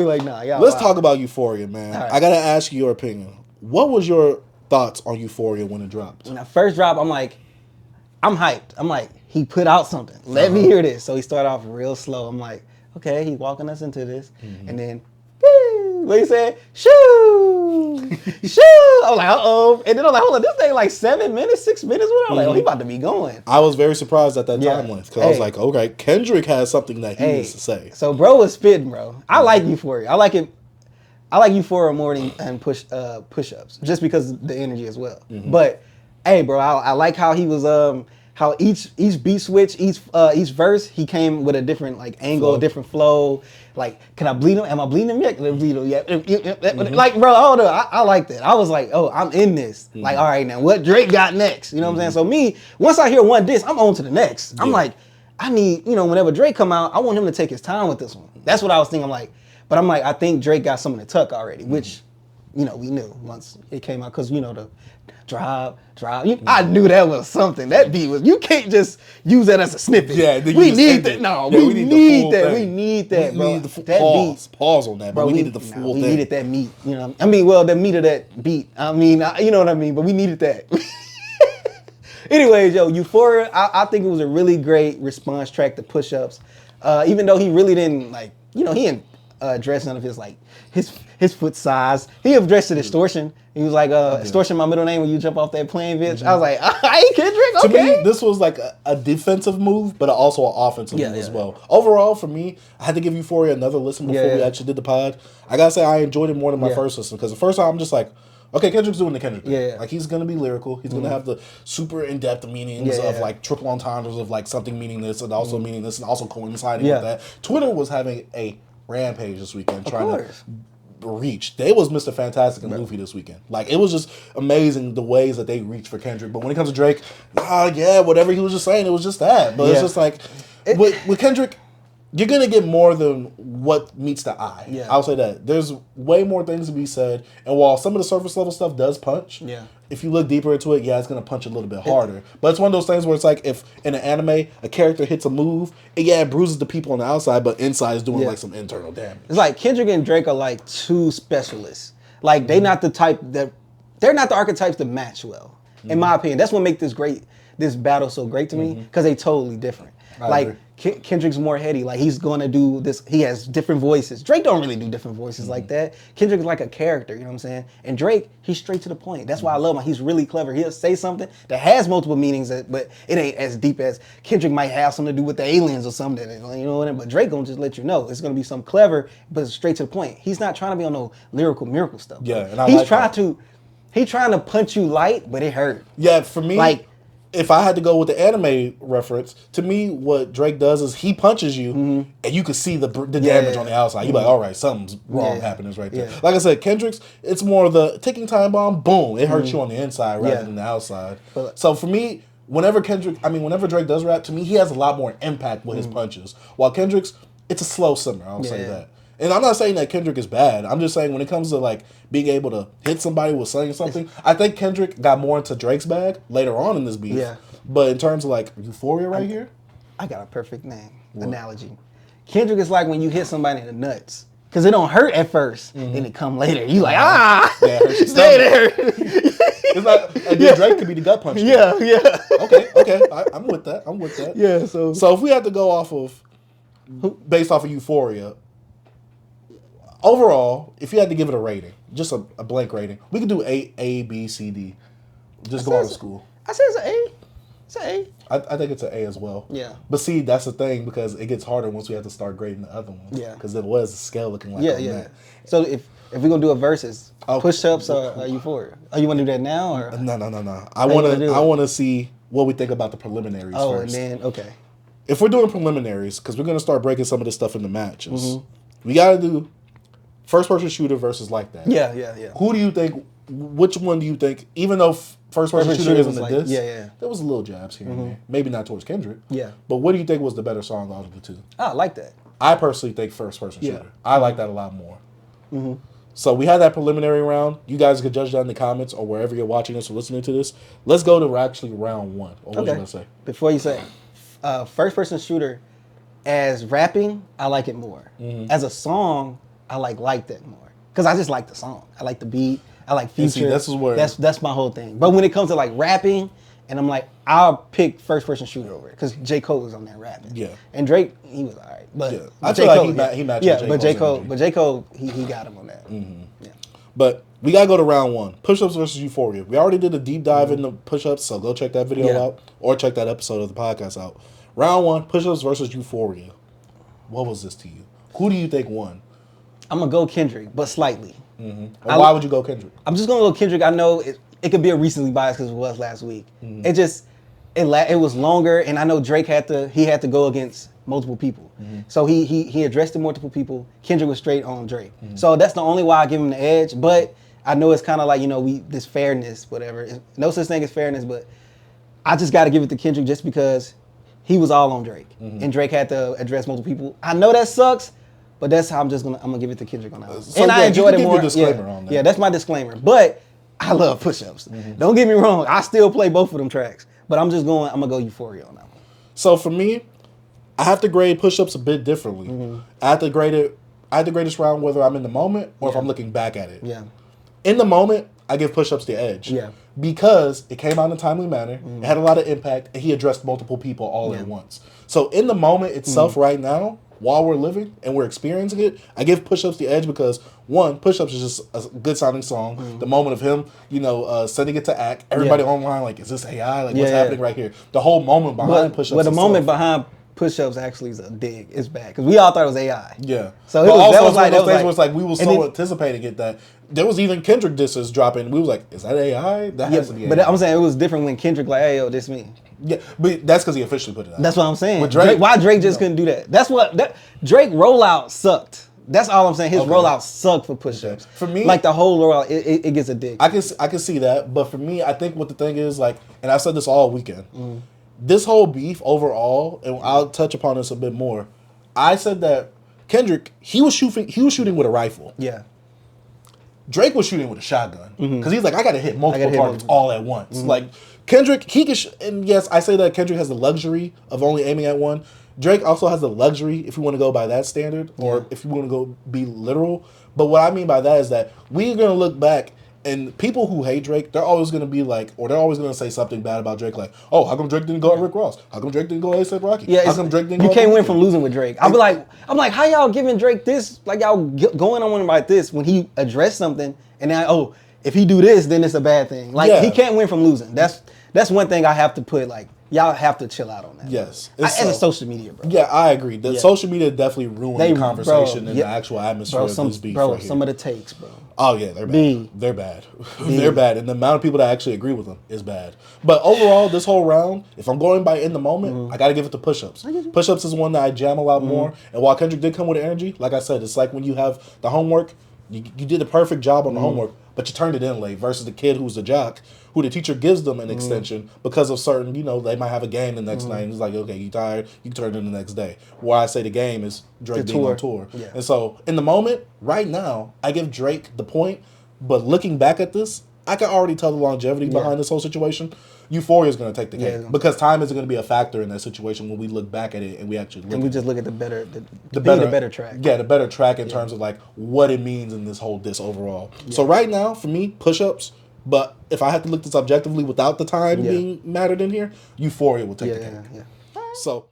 Like, nah, y'all. Let's talk about Euphoria, man. Right. I gotta ask you your opinion. What was your thoughts on Euphoria when it dropped? When I first dropped, I'm like, I'm hyped. I'm like, he put out something. Let me hear this. So he started off real slow. I'm like, okay, he's walking us into this. And then, what he said? Shoo! Shoo! I was like, uh-oh. And then I'm like, hold on, this thing like 7 minutes, 6 minutes? What? I'm like, oh, he about to be going. I was very surprised at that time length because I was Hey. like, okay, Kendrick has something that he needs to say. So bro was spitting, bro. I like Euphoria. I like it. I like Euphoria more than push-ups, just because of the energy as well. But hey, bro, I like how he was how each beat switch, each verse, he came with a different like angle, a different flow. Like, can I bleed him? Am I bleeding him yet? Can I bleed him yet? Like, bro, I don't know. I like that. I was like, oh, I'm in this. Like, all right, now what Drake got next? You know what I'm saying? So me, once I hear one diss, I'm on to the next. I'm like, I need, whenever Drake come out, I want him to take his time with this one. That's what I was thinking. I'm like, but I'm like, I think Drake got some in the tuck already, which, we knew once it came out, because, the drive. I knew that was something. That beat was, you can't just use that as a snippet. Yeah, we need that. No, we need that. We need that, bro. We need the That pause on that, bro. We needed the full thing. We needed that meat. I mean, well, the meat of that beat. I mean, you know what I mean, but we needed that. Anyways, Euphoria, I think it was a really great response track to Push-Ups. Even though he really didn't, like, he didn't address none of his, like, his foot size. He addressed the distortion. He was like, extortion my middle name when you jump off that plane, bitch. I was like, hey, Kendrick, okay. To me, this was like a defensive move, but also an offensive move as well. Overall, for me, I had to give Euphoria another listen before we actually did the pod. I gotta say, I enjoyed it more than my first listen, because the first time I'm just like, okay, Kendrick's doing the Kendrick thing. Yeah. Like, he's going to be lyrical. He's going to have the super in-depth meanings of, like, triple entendres of, like, something meaning this and also meaning this and also coinciding with that. Twitter was having a rampage this weekend trying to reach. They was Mr. Fantastic and Luffy this weekend. Like, it was just amazing the ways that they reached for Kendrick. But when it comes to Drake, whatever he was just saying, it was just that. But it's just like, with Kendrick, you're going to get more than what meets the eye. Yeah. I'll say that. There's way more things to be said. And while some of the surface level stuff does punch, if you look deeper into it, it's going to punch a little bit harder. But it's one of those things where it's like, if in an anime, a character hits a move, it bruises the people on the outside, but inside is doing like some internal damage. It's like Kendrick and Drake are like two specialists. Like, they're not the type that, they're not the archetypes that match well, in my opinion. That's what makes this battle so great to me, because they totally different. Like, Kendrick's more heady. Like, he's going to do this. He has different voices. Drake don't really do different voices like that. Kendrick is like a character, you know what I'm saying? And Drake, he's straight to the point. That's why I love him. He's really clever. He'll say something that has multiple meanings, but it ain't as deep as Kendrick might have something to do with the aliens or something. You know what I mean? But Drake gonna just let you know. It's going to be something clever, but it's straight to the point. He's not trying to be on no lyrical miracle stuff. Yeah, and he's trying to punch you light, but it hurt. Yeah, for me, like, if I had to go with the anime reference, to me, what Drake does is he punches you, and you can see the damage on the outside. You're like, all right, something's wrong happening right there. Like I said, Kendrick's, it's more of the ticking time bomb, boom, it hurts you on the inside rather than the outside. So for me, whenever Drake does rap, to me, he has a lot more impact with his punches. While Kendrick's, it's a slow simmer, I'll say that. And I'm not saying that Kendrick is bad. I'm just saying when it comes to, like, being able to hit somebody with saying something, I think Kendrick got more into Drake's bag later on in this beef. Yeah. But in terms of, like, Euphoria here, I got a perfect analogy. Kendrick is like when you hit somebody in the nuts. Because it don't hurt at first, then it come later. You like, Yeah, it hurts your stomach. It's like, and then Drake could be the gut punch. Yeah. Okay. I'm with that. Yeah, So if we had to go off of, based off of Euphoria, overall, if you had to give it a rating, just a blank rating, we could do A, B, C, D. Just go on to school. I say it's an A. It's an A. I think it's an A as well. Yeah. But see, that's the thing, because it gets harder once we have to start grading the other ones. Yeah. Because it was a scale looking like that. So if we're going to do a versus, push-ups or Euphoria? Oh, you want to do that now? Or? No. I want to see what we think about the preliminaries first. Oh, and then, okay. If we're doing preliminaries, because we're going to start breaking some of this stuff into matches, we got to do first-person shooter versus like that. Yeah. Who do you think, which one do you think, even though first-person shooter isn't the diss, there was a little jabs here and there. Maybe not towards Kendrick. Yeah. But what do you think was the better song out of the two? I like that. I personally think first-person shooter. I like that a lot more. So we had that preliminary round. You guys could judge that in the comments or wherever you're watching this or listening to this. Let's go to actually round one. Or what you going to say? Before you say, first-person shooter, as rapping, I like it more. As a song, I like that more because I just like the song. I like the beat. I like Future. See, this is where that's my whole thing. But when it comes to like rapping, and I'm like, I'll pick first person shooter over it because J. Cole was on there rapping. Yeah. And Drake, he was all right. But yeah. but I J. feel Cole, like he matched J. Cole, he got him on that. Mm-hmm. Yeah. But we gotta go to round one. Push-ups versus Euphoria. We already did a deep dive into push-ups, so go check that video out or check that episode of the podcast out. Round one, push-ups versus Euphoria. What was this to you? Who do you think won? I'm gonna go Kendrick, but slightly. And why would you go Kendrick? I'm just gonna go Kendrick. I know it could be a recency bias because it was last week. It was longer, and I know Drake had to go against multiple people. So he addressed the multiple people. Kendrick was straight on Drake. So that's the only why I give him the edge. But I know it's kind of like, this fairness, whatever. No such thing as fairness, but I just got to give it to Kendrick just because he was all on Drake, and Drake had to address multiple people. I know that sucks, but that's how I'm gonna give it to Kendrick on that one. So and I enjoyed it more. Your disclaimer on that. Yeah, that's my disclaimer. But I love push-ups. Don't get me wrong. I still play both of them tracks. But I'm gonna go Euphoria on that one. So for me, I have to grade push-ups a bit differently. I have to grade this round whether I'm in the moment or if I'm looking back at it. Yeah. In the moment, I give push-ups the edge. Yeah. Because it came out in a timely manner, it had a lot of impact, and he addressed multiple people all at once. So in the moment itself right now, while we're living and we're experiencing it, I give push-ups the edge because, one, push-ups is just a good-sounding song. The moment of him, sending it to act, everybody online like, is this AI? Like, what's happening right here? The whole moment behind push-ups. But the moment behind push-ups actually is a dig. It's bad because we all thought it was AI. Yeah. So that was like those days where it's like we were so anticipating it that there was even Kendrick disses dropping. We was like, is that AI? That has to be AI. But I'm saying it was different when Kendrick like, hey, yo, this me. Yeah, but that's because he officially put it out. That's what I'm saying. With Drake, why Drake just couldn't do that? Drake rollout sucked. That's all I'm saying. His rollout sucked for push-ups. For me, like the whole rollout, it gets a dig. I can see that, but for me, I think what the thing is like, and I've said this all weekend. This whole beef overall, and I'll touch upon this a bit more. I said that Kendrick, he was shooting with a rifle. Yeah. Drake was shooting with a shotgun because he's like, I got to hit multiple targets all at once. Like Kendrick, he can, and yes, I say that Kendrick has the luxury of only aiming at one. Drake also has the luxury, if you want to go by that standard, or if you want to go be literal. But what I mean by that is that we're going to look back, and people who hate Drake, they're always going to be like, or they're always going to say something bad about Drake, like, oh, how come Drake didn't go at Rick Ross? How come Drake didn't go at A$AP Rocky? Yeah, how come Drake didn't go You can't win from losing with Drake. I'm like, how y'all giving Drake this? Like y'all going on him like this when he addressed something, and then if he do this, then it's a bad thing. Like he can't win from losing. That's one thing I have to put like. Y'all have to chill out on that. Yes. As a social media, bro. Yeah, I agree. The social media definitely ruined the conversation and the actual atmosphere of this beef right here. Some of the takes, bro. Oh, yeah, they're bad. They're bad. They're bad. And the amount of people that actually agree with them is bad. But overall, this whole round, if I'm going by in the moment, I got to give it to push-ups. Push-ups is one that I jam a lot more. And while Kendrick did come with energy, like I said, it's like when you have the homework, you did a perfect job on the homework, but you turned it in late versus the kid who's a jock, who the teacher gives them an extension because of certain, they might have a game the next night. And it's like, okay, you tired, you turn it in the next day. Where I say the game is Drake being on tour. Yeah. And so in the moment, right now, I give Drake the point, but looking back at this, I can already tell the longevity behind this whole situation. Euphoria is going to take the game because time isn't going to be a factor in that situation when we look back at it and we actually look. And we just look at the better track. Yeah, the better track in terms of like what it means in this whole disc overall. Yeah. So right now, for me, push-ups. But if I had to look this objectively without the time being mattered in here, Euphoria will take the game. So.